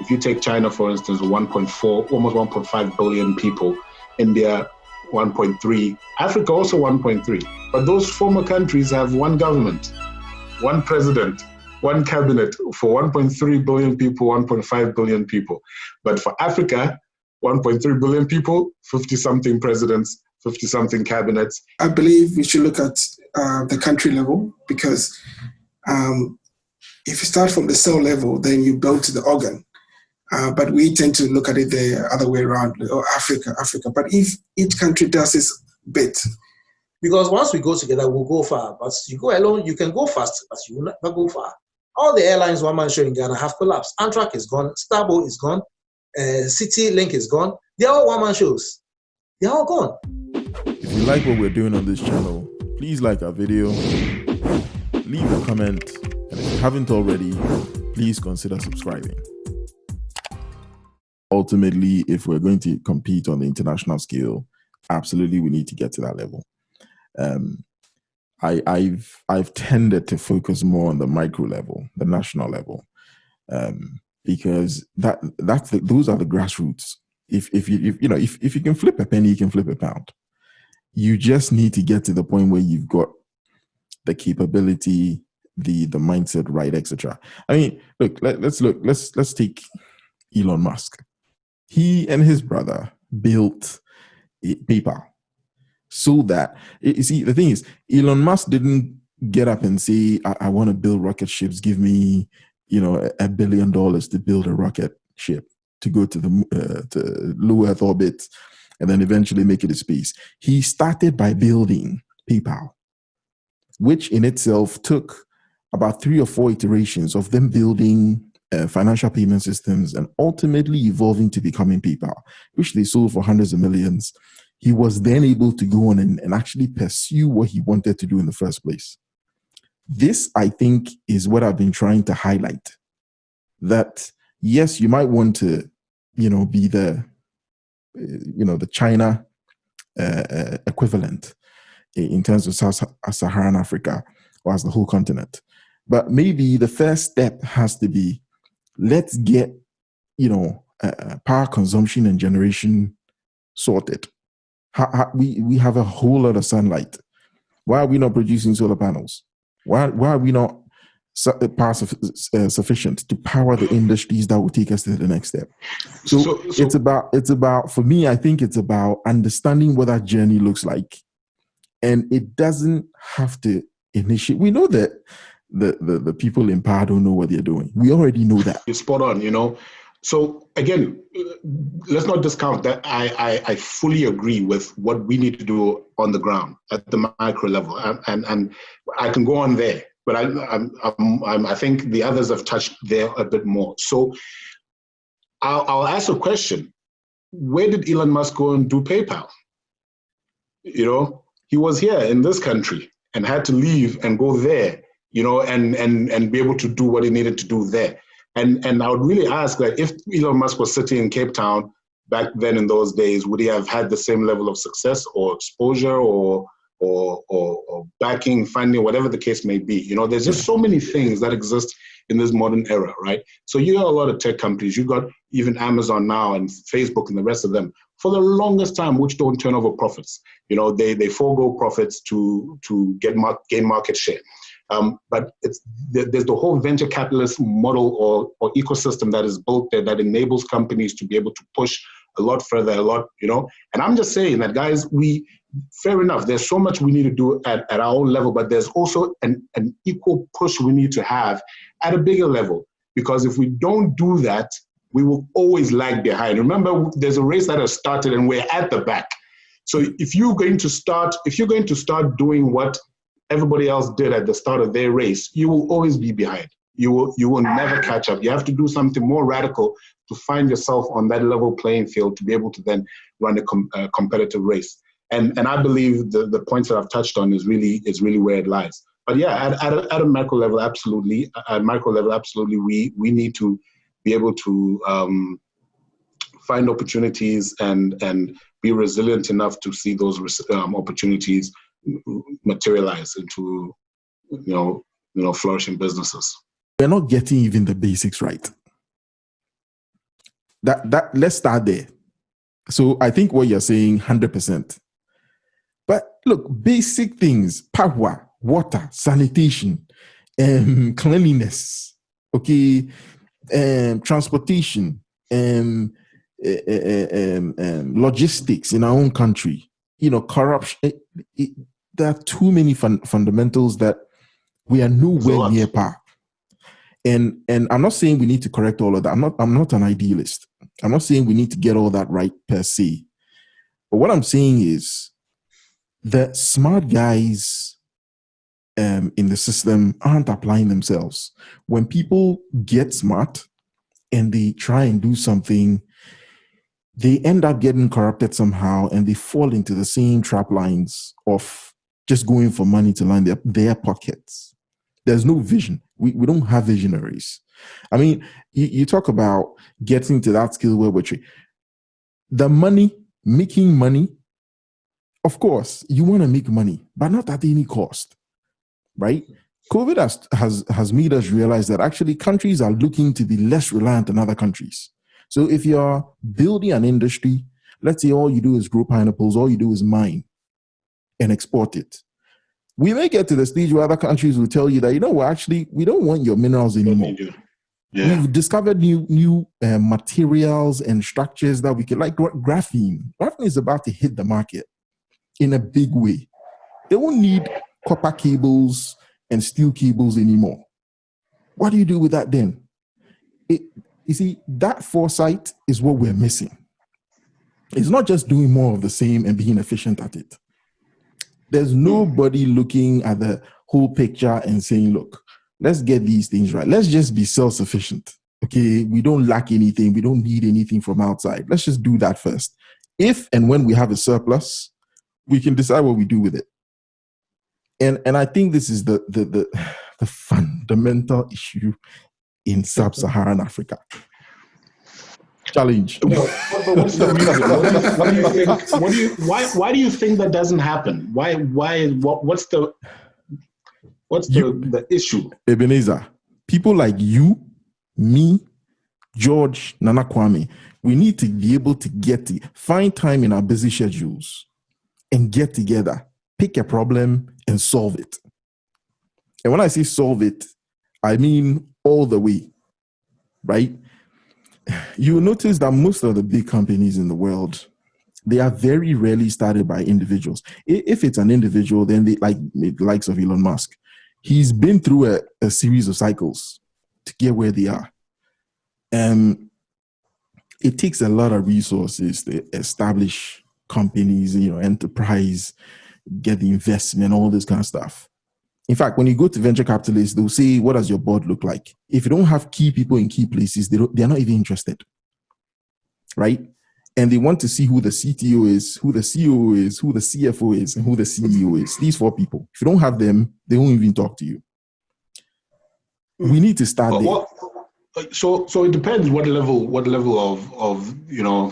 If you take China, for instance, 1.4, almost 1.5 billion people, India 1.3, Africa also 1.3. But those former countries have one government, one president, one cabinet for 1.3 billion people, 1.5 billion people. But for Africa, 1.3 billion people, 50-something presidents, 50-something cabinets. I believe we should look at the country level, because if you start from the cell level, then you build to the organ. But we tend to look at it the other way around, or Africa. But if each country does its bit. Because once we go together, we'll go far. But you go alone, you can go fast, but you will not go far. All the airlines one-man show in Ghana have collapsed. Amtrak is gone, Starboat is gone, City Link is gone. They're all one-man shows. They're all gone. If you like what we're doing on this channel, please like our video, leave a comment, and if you haven't already, please consider subscribing. Ultimately, if we're going to compete on the international scale, absolutely we need to get to that level. I've tended to focus more on the micro level, the national level, because those are the grassroots. If you can flip a penny, you can flip a pound. You just need to get to the point where you've got the capability, the mindset right, etc. I mean, let's take Elon Musk. He and his brother built PayPal. So that, you see, the thing is, Elon Musk didn't get up and say, I want to build rocket ships, give me, $1 billion to build a rocket ship to go to the low Earth orbit and then eventually make it to space. He started by building PayPal, which in itself took about 3 or 4 iterations of them building financial payment systems and ultimately evolving to becoming PayPal, which they sold for hundreds of millions. He was then able to go on and actually pursue what he wanted to do in the first place. This, I think, is what I've been trying to highlight. That, yes, you might want to, be the China equivalent in terms of Sub-Saharan Africa or as the whole continent. But maybe the first step has to be, let's get, power consumption and generation sorted. We have a whole lot of sunlight. Why are we not producing solar panels? Why are we not power sufficient to power the industries that will take us to the next step? So it's about, for me, I think it's about understanding what that journey looks like. And it doesn't have to initiate. We know that the people in power don't know what they're doing. We already know that. You're spot on, So again, let's not discount that. I fully agree with what we need to do on the ground at the micro level, and I can go on there, but I think the others have touched there a bit more. So I'll ask a question: where did Elon Musk go and do PayPal? He was here in this country and had to leave and go there, and be able to do what he needed to do there. And I would really ask that if Elon Musk was sitting in Cape Town back then in those days, would he have had the same level of success or exposure or backing, funding, whatever the case may be? There's just so many things that exist in this modern era, right? So you got a lot of tech companies. You got even Amazon now and Facebook and the rest of them for the longest time, which don't turn over profits. They forego profits to gain market share. But there's the whole venture capitalist model or ecosystem that is built there that enables companies to be able to push a lot further, And I'm just saying that, guys, fair enough, there's so much we need to do at our own level, but there's also an equal push we need to have at a bigger level. Because if we don't do that, we will always lag behind. Remember, there's a race that has started and we're at the back. So if you're going to start doing what everybody else did at the start of their race, you will always be behind. You will never catch up. You have to do something more radical to find yourself on that level playing field to be able to then run a competitive race. And I believe the points that I've touched on is really where it lies. But yeah, at a macro level, absolutely. At micro level, absolutely. We need to be able to find opportunities and be resilient enough to see those opportunities materialize into flourishing businesses. We're not getting even the basics right. Let's start there. So I think what you're saying, 100%. But look, basic things: power, water, sanitation, cleanliness, okay, transportation, logistics in our own country. Corruption. There are too many fundamentals that we are nowhere near par. And I'm not saying we need to correct all of that. I'm not an idealist. I'm not saying we need to get all that right per se. But what I'm saying is the smart guys in the system aren't applying themselves. When people get smart and they try and do something, they end up getting corrupted somehow, and they fall into the same trap lines of just going for money to line their pockets. There's no vision. We don't have visionaries. I mean, you talk about getting to that skill where we're the money, making money. Of course, you want to make money, but not at any cost, right? COVID has made us realize that actually countries are looking to be less reliant on other countries. So if you're building an industry, let's say all you do is grow pineapples, all you do is mine and export it. We may get to the stage where other countries will tell you that, actually, we don't want your minerals anymore. Yeah. We've discovered new materials and structures that we can, like graphene. Graphene is about to hit the market in a big way. They won't need copper cables and steel cables anymore. What do you do with that then? You see, that foresight is what we're missing. It's not just doing more of the same and being efficient at it. There's nobody looking at the whole picture and saying, look, let's get these things right. Let's just be self-sufficient. Okay, we don't lack anything. We don't need anything from outside. Let's just do that first. If and when we have a surplus, we can decide what we do with it. And I think this is the fundamental issue in sub-Saharan Africa. Challenge. What's the reason? Why do you think that doesn't happen? What's the issue? Ebenezer, people like you, me, George, Nana Kwame, we need to be able to find time in our busy schedules and get together, pick a problem and solve it. And when I say solve it, I mean all the way, right? You notice that most of the big companies in the world, they are very rarely started by individuals. If it's an individual, then they like the likes of Elon Musk. He's been through a series of cycles to get where they are. It takes a lot of resources to establish companies, enterprise, get the investment, all this kind of stuff. In fact, when you go to venture capitalists, they'll say, what does your board look like? If you don't have key people in key places, they're not even interested, right? And they want to see who the CTO is, who the CEO is, who the CFO is, and who the CEO is. These 4 people. If you don't have them, they won't even talk to you. We need to start there. So it depends what level of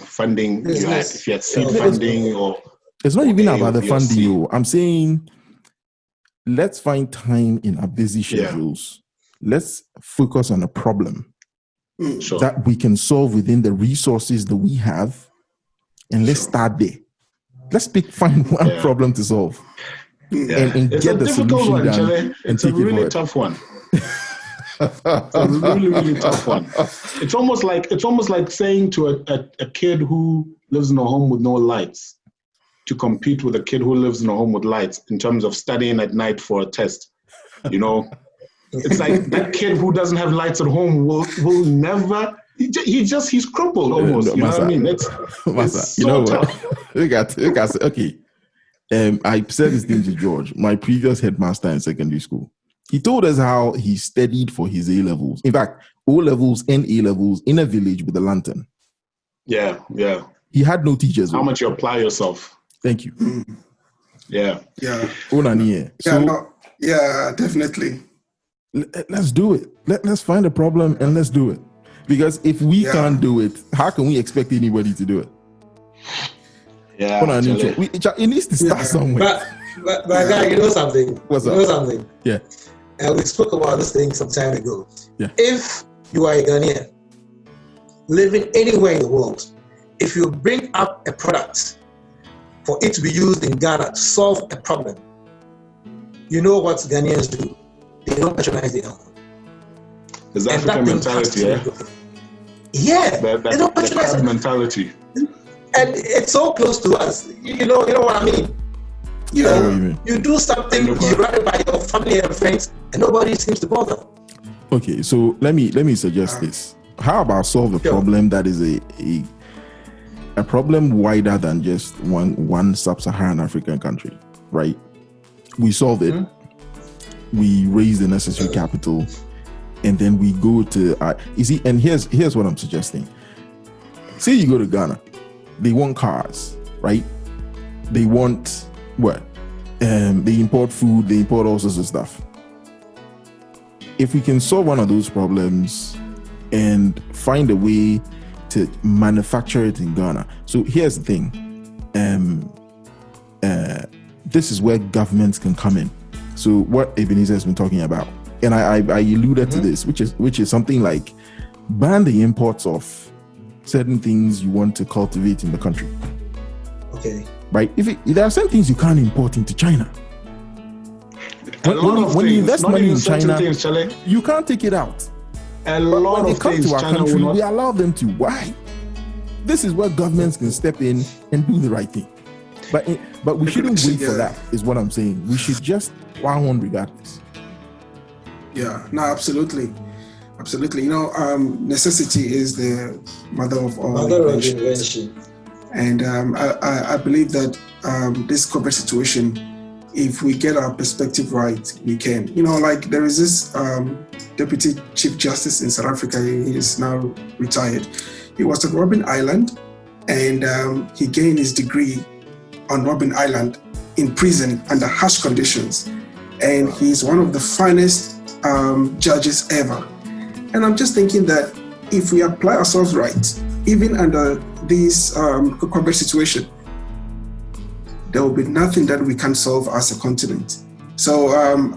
funding you had. If you had seed funding or... It's not even about the funding. I'm saying... Let's find time in our busy schedules. Yeah. Let's focus on a problem that we can solve within the resources that we have, and let's start there. Let's find one problem to solve and get the solution done. It's a really tough one. It's a really, really tough one. It's almost like saying to a kid who lives in a home with no lights to compete with a kid who lives in a home with lights in terms of studying at night for a test. It's like that kid who doesn't have lights at home will never, he's crippled almost. You know what I mean? It's so tough. Okay. I said this thing to George, my previous headmaster in secondary school. He told us how he studied for his A-levels. In fact, O-levels and A-levels in a village with a lantern. Yeah. He had no teachers. How much you apply yourself. Thank you. Yeah. Definitely. Let's do it. Let's find a problem and let's do it. Because if we can't do it, how can we expect anybody to do it? Yeah. It needs to start somewhere. But guy, you know something? What's up? You know something? Yeah. We spoke about this thing some time ago. Yeah. If you are a Ghanaian, living anywhere in the world, if you bring up a product for it to be used in Ghana to solve a problem, you know what Ghanaians do? They don't patronize their own. There's African mentality, yeah? Yeah, they don't patronize the mentality. And it's so close to us. You know what I mean? You do something, you run it by your family and friends, and nobody seems to bother. Okay, so let me suggest this. How about solve a problem that is a problem wider than just one sub-Saharan African country, right? We solve it, we raise the necessary capital, and then we go to you see. And here's what I'm suggesting. Say you go to Ghana, they want cars, right? They want what? They import food, they import all sorts of stuff. If we can solve one of those problems and find a way to manufacture it in Ghana. So here's the thing. This is where governments can come in. So what Ebenezer has been talking about, and I alluded to this, which is something like ban the imports of certain things you want to cultivate in the country. Okay. Right? If there are some things you can't import into China. When you invest money in China, you can't take it out. When they come to our country, we allow them to. Why? This is where governments can step in and do the right thing. But we shouldn't wait for that, is what I'm saying. We should just plow on regardless. Yeah, no, absolutely. Absolutely. Necessity is the mother of all invention. And I believe that this COVID situation, if we get our perspective right, we can. There is this Deputy Chief Justice in South Africa. He is now retired. He was at Robben Island, and he gained his degree on Robben Island in prison under harsh conditions. And he's one of the finest judges ever. And I'm just thinking that if we apply ourselves right, even under this COVID situation, there will be nothing that we can solve as a continent. So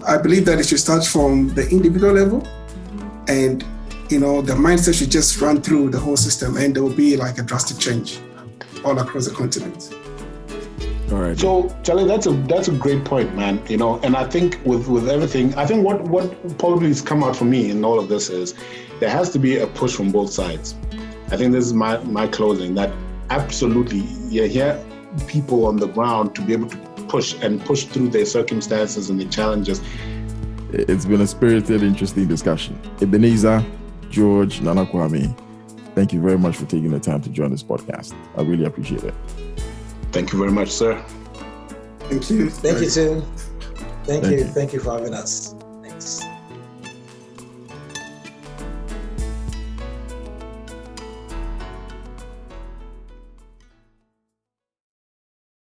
I believe that it should start from the individual level, and the mindset should just run through the whole system, and there will be like a drastic change all across the continent. All right. So Charlie, that's a great point, man. And I think with everything, I think what probably has come out for me in all of this is there has to be a push from both sides. I think this is my closing, that absolutely you hear people on the ground to be able to push through their circumstances and the challenges. It's been a spirited, interesting discussion. Ebenezer, George, Nana Kwame, thank you very much for taking the time to join this podcast. I really appreciate it. Thank you very much, sir. Thank you. Thank you, Tim. Thank you. Thank you for having us.